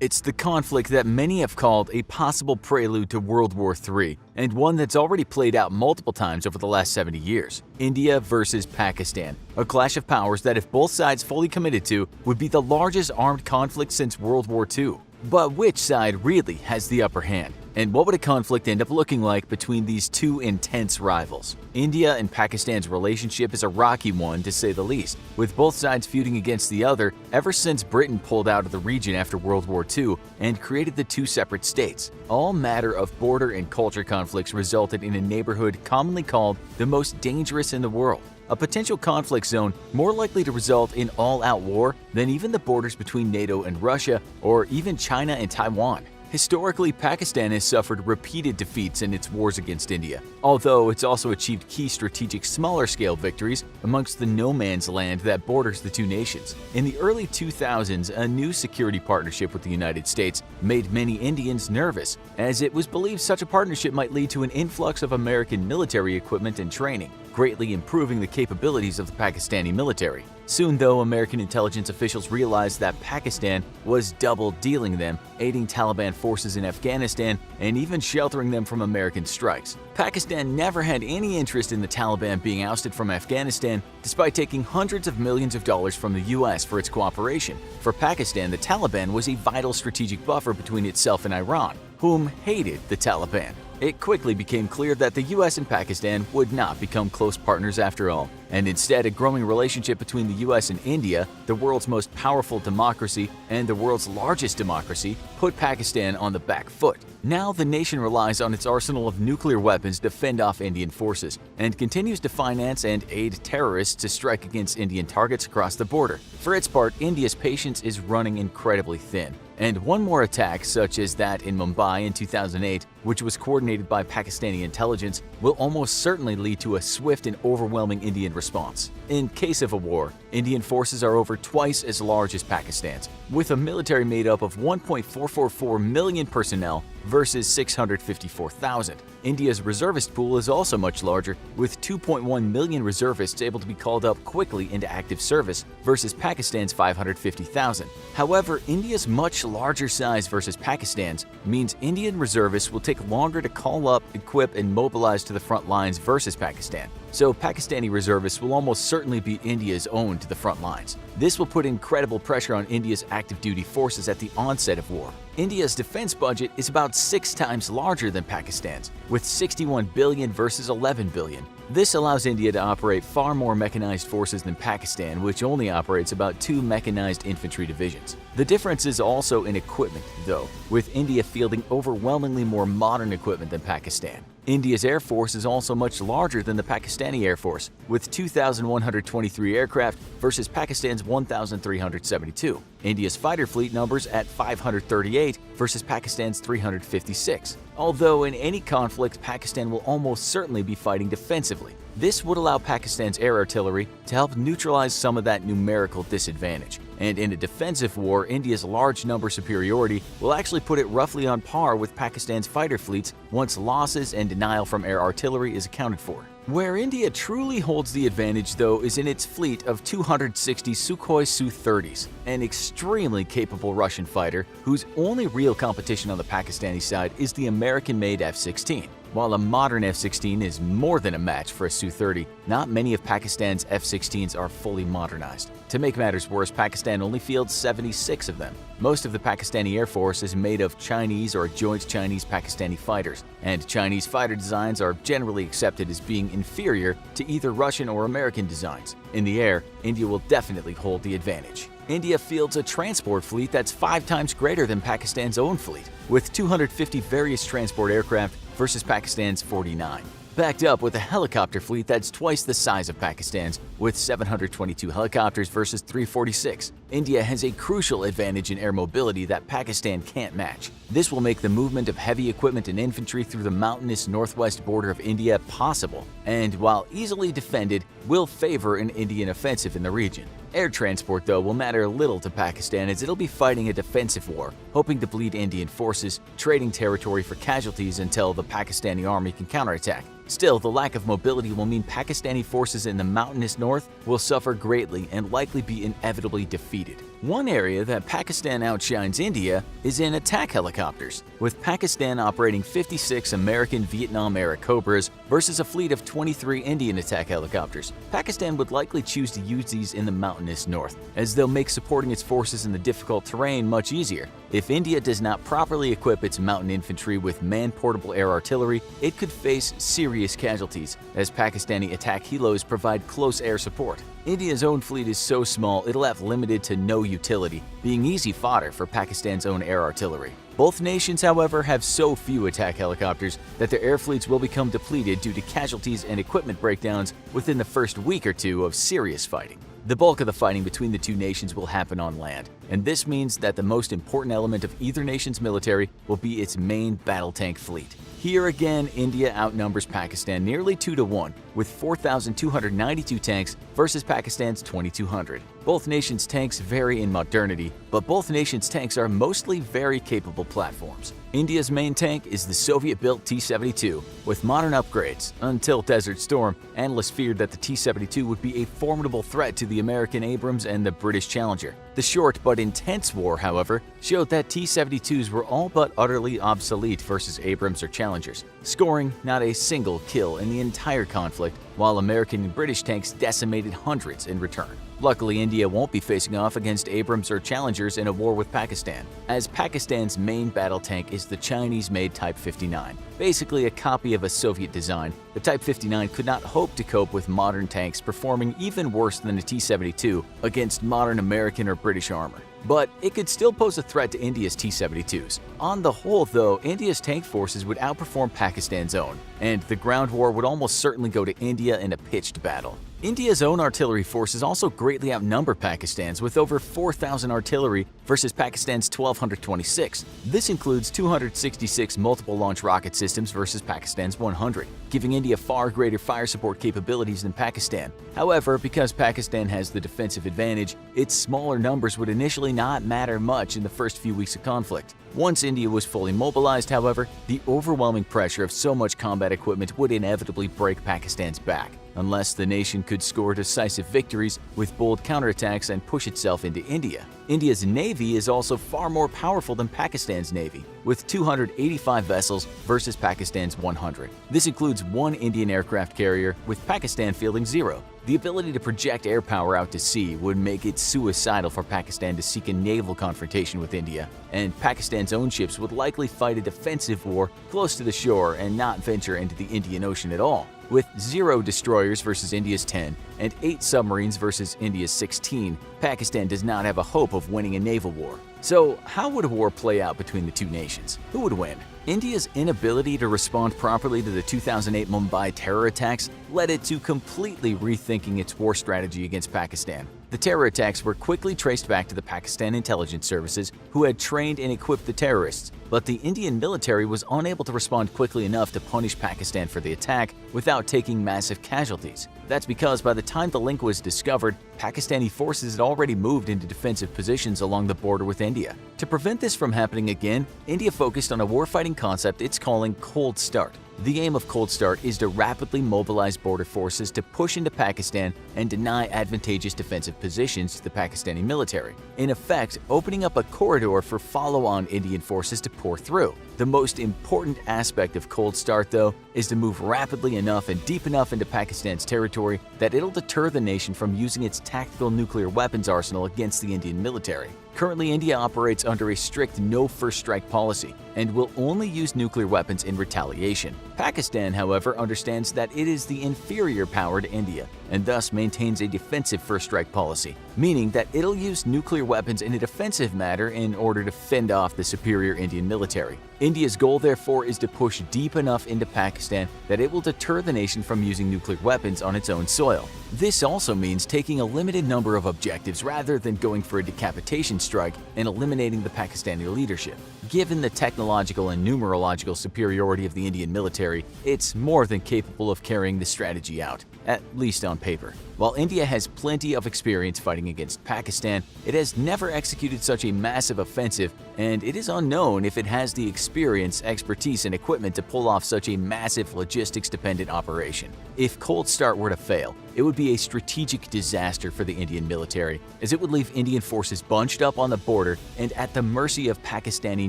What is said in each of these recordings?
It's the conflict that many have called a possible prelude to World War III, and one that's already played out multiple times over the last 70 years. India versus Pakistan, a clash of powers that, if both sides fully committed to, would be the largest armed conflict since World War II. But which side really has the upper hand? And what would a conflict end up looking like between these two intense rivals? India and Pakistan's relationship is a rocky one, to say the least, with both sides feuding against the other ever since Britain pulled out of the region after World War II and created the two separate states. All matter of border and culture conflicts resulted in a neighborhood commonly called the most dangerous in the world, a potential conflict zone more likely to result in all-out war than even the borders between NATO and Russia, or even China and Taiwan. Historically, Pakistan has suffered repeated defeats in its wars against India, although it's also achieved key strategic smaller-scale victories amongst the no-man's land that borders the two nations. In the early 2000s, a new security partnership with the United States made many Indians nervous, as it was believed such a partnership might lead to an influx of American military equipment and training, greatly improving the capabilities of the Pakistani military. Soon, though, American intelligence officials realized that Pakistan was double-dealing them, aiding Taliban forces in Afghanistan and even sheltering them from American strikes. Pakistan never had any interest in the Taliban being ousted from Afghanistan, despite taking hundreds of millions of dollars from the US for its cooperation. For Pakistan, the Taliban was a vital strategic buffer between itself and Iran, whom hated the Taliban. It quickly became clear that the US and Pakistan would not become close partners after all, and instead a growing relationship between the US and India, the world's most powerful democracy and the world's largest democracy, put Pakistan on the back foot. Now the nation relies on its arsenal of nuclear weapons to fend off Indian forces, and continues to finance and aid terrorists to strike against Indian targets across the border. For its part, India's patience is running incredibly thin. And one more attack, such as that in Mumbai in 2008, which was coordinated by Pakistani intelligence, will almost certainly lead to a swift and overwhelming Indian response. In case of a war, Indian forces are over twice as large as Pakistan's, with a military made up of 1.444 million personnel versus 654,000. India's reservist pool is also much larger, with 2.1 million reservists able to be called up quickly into active service versus Pakistan's 550,000. However, India's much larger size versus Pakistan's means Indian reservists will take longer to call up, equip, and mobilize to the front lines versus Pakistan. So Pakistani reservists will almost certainly be India's own to the front lines. This will put incredible pressure on India's active duty forces at the onset of war. India's defense budget is about 6 times larger than Pakistan's, with 61 billion versus 11 billion. This allows India to operate far more mechanized forces than Pakistan, which only operates about 2 mechanized infantry divisions. The difference is also in equipment, though, with India fielding overwhelmingly more modern equipment than Pakistan. India's Air Force is also much larger than the Pakistani Air Force, with 2,123 aircraft versus Pakistan's 1,372. India's fighter fleet numbers at 538 versus Pakistan's 356. Although in any conflict, Pakistan will almost certainly be fighting defensively. This would allow Pakistan's air artillery to help neutralize some of that numerical disadvantage. And in a defensive war, India's large number superiority will actually put it roughly on par with Pakistan's fighter fleets once losses and denial from air artillery is accounted for. Where India truly holds the advantage, though, is in its fleet of 260 Sukhoi Su-30s, an extremely capable Russian fighter whose only real competition on the Pakistani side is the American-made F-16. While a modern F-16 is more than a match for a Su-30, not many of Pakistan's F-16s are fully modernized. To make matters worse, Pakistan only fields 76 of them. Most of the Pakistani Air Force is made of Chinese or joint Chinese-Pakistani fighters, and Chinese fighter designs are generally accepted as being inferior to either Russian or American designs. In the air, India will definitely hold the advantage. India fields a transport fleet that's 5 times greater than Pakistan's own fleet, with 250 various transport aircraft versus Pakistan's 49. Backed up with a helicopter fleet that's twice the size of Pakistan's, with 722 helicopters versus 346. India has a crucial advantage in air mobility that Pakistan can't match. This will make the movement of heavy equipment and infantry through the mountainous northwest border of India possible, and while easily defended, will favor an Indian offensive in the region. Air transport, though, will matter little to Pakistan as it'll be fighting a defensive war, hoping to bleed Indian forces, trading territory for casualties until the Pakistani army can counterattack. Still, the lack of mobility will mean Pakistani forces in the mountainous north will suffer greatly and likely be inevitably defeated. One area that Pakistan outshines India is in attack helicopters, with Pakistan operating 56 American Vietnam-era Cobras versus a fleet of 23 Indian attack helicopters. Pakistan would likely choose to use these in the mountainous north, as they'll make supporting its forces in the difficult terrain much easier. If India does not properly equip its mountain infantry with man-portable air artillery, it could face serious casualties, as Pakistani attack helos provide close air support. India's own fleet is so small it'll have limited to no utility, being easy fodder for Pakistan's own air artillery. Both nations, however, have so few attack helicopters that their air fleets will become depleted due to casualties and equipment breakdowns within the first week or two of serious fighting. The bulk of the fighting between the two nations will happen on land, and this means that the most important element of either nation's military will be its main battle tank fleet. Here again, India outnumbers Pakistan nearly 2-1, with 4,292 tanks versus Pakistan's 2,200. Both nations' tanks vary in modernity, but both nations' tanks are mostly very capable platforms. India's main tank is the Soviet-built T-72, with modern upgrades. Until Desert Storm, analysts feared that the T-72 would be a formidable threat to the American Abrams and the British Challenger. The short but intense war, however, showed that T-72s were all but utterly obsolete versus Abrams or Challengers, scoring not a single kill in the entire conflict, while American and British tanks decimated hundreds in return. Luckily, India won't be facing off against Abrams or Challengers in a war with Pakistan, as Pakistan's main battle tank is the Chinese-made Type 59. Basically a copy of a Soviet design, the Type 59 could not hope to cope with modern tanks performing even worse than a T-72 against modern American or British armor. But it could still pose a threat to India's T-72s. On the whole, though, India's tank forces would outperform Pakistan's own, and the ground war would almost certainly go to India in a pitched battle. India's own artillery forces also greatly outnumber Pakistan's, with over 4,000 artillery versus Pakistan's 1,226. This includes 266 multiple-launch rocket systems versus Pakistan's 100, giving India far greater fire support capabilities than Pakistan. However, because Pakistan has the defensive advantage, its smaller numbers would initially not matter much in the first few weeks of conflict. Once India was fully mobilized, however, the overwhelming pressure of so much combat equipment would inevitably break Pakistan's back, unless the nation could score decisive victories with bold counterattacks and push itself into India. India's navy is also far more powerful than Pakistan's navy, with 285 vessels versus Pakistan's 100. This includes one Indian aircraft carrier, with Pakistan fielding 0. The ability to project air power out to sea would make it suicidal for Pakistan to seek a naval confrontation with India, and Pakistan's own ships would likely fight a defensive war close to the shore and not venture into the Indian Ocean at all. With 0 destroyers versus India's 10 and 8 submarines versus India's 16, Pakistan does not have a hope of winning a naval war. So how would a war play out between the two nations? Who would win? India's inability to respond properly to the 2008 Mumbai terror attacks led it to completely rethinking its war strategy against Pakistan. The terror attacks were quickly traced back to the Pakistan intelligence services, who had trained and equipped the terrorists, but the Indian military was unable to respond quickly enough to punish Pakistan for the attack without taking massive casualties. That's because by the time the link was discovered, Pakistani forces had already moved into defensive positions along the border with India. To prevent this from happening again, India focused on a warfighting concept it's calling Cold Start. The aim of Cold Start is to rapidly mobilize border forces to push into Pakistan and deny advantageous defensive positions to the Pakistani military, in effect opening up a corridor for follow-on Indian forces to pour through. The most important aspect of Cold Start, though, is to move rapidly enough and deep enough into Pakistan's territory that it'll deter the nation from using its tactical nuclear weapons arsenal against the Indian military. Currently, India operates under a strict no-first strike policy and will only use nuclear weapons in retaliation. Pakistan, however, understands that it is the inferior power to India and thus maintains a defensive first strike policy, meaning that it'll use nuclear weapons in a defensive manner in order to fend off the superior Indian military. India's goal, therefore, is to push deep enough into Pakistan that it will deter the nation from using nuclear weapons on its own soil. This also means taking a limited number of objectives rather than going for a decapitation strike and eliminating the Pakistani leadership. Given the technological and numerological superiority of the Indian military, it's more than capable of carrying this strategy out, at least on paper. While India has plenty of experience fighting against Pakistan, it has never executed such a massive offensive, and it is unknown if it has the experience, expertise, and equipment to pull off such a massive logistics-dependent operation. If Cold Start were to fail, it would be a strategic disaster for the Indian military, as it would leave Indian forces bunched up on the border and at the mercy of Pakistani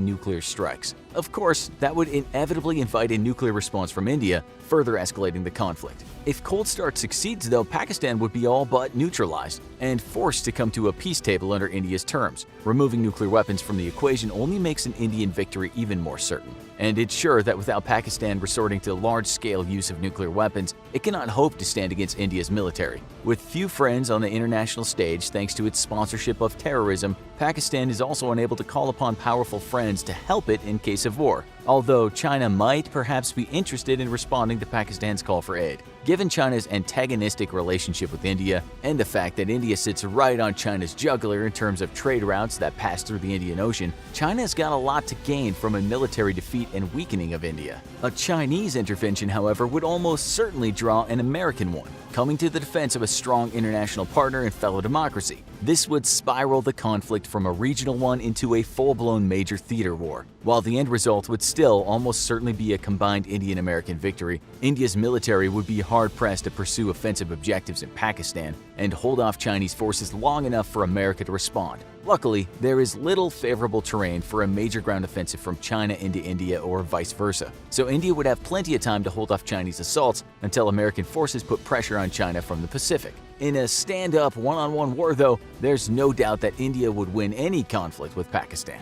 nuclear strikes. Of course, that would inevitably invite a nuclear response from India, further escalating the conflict. If Cold Start succeeds, though, Pakistan would be all but neutralized and forced to come to a peace table under India's terms. Removing nuclear weapons from the equation only makes an Indian victory even more certain. And it's sure that without Pakistan resorting to large-scale use of nuclear weapons, it cannot hope to stand against India's military. With few friends on the international stage thanks to its sponsorship of terrorism, Pakistan is also unable to call upon powerful friends to help it in case of war, although China might perhaps be interested in responding to Pakistan's call for aid. Given China's antagonistic relationship with India and the fact that India sits right on China's jugular in terms of trade routes that pass through the Indian Ocean, China has got a lot to gain from a military defeat and weakening of India. A Chinese intervention, however, would almost certainly draw an American one, coming to the defense of a strong international partner and fellow democracy. This would spiral the conflict from a regional one into a full-blown major theater war. While the end result would still almost certainly be a combined Indian-American victory, India's military would be hard-pressed to pursue offensive objectives in Pakistan and hold off Chinese forces long enough for America to respond. Luckily, there is little favorable terrain for a major ground offensive from China into India or vice versa, so India would have plenty of time to hold off Chinese assaults until American forces put pressure on China from the Pacific. In a stand-up, one-on-one war, though, there's no doubt that India would win any conflict with Pakistan.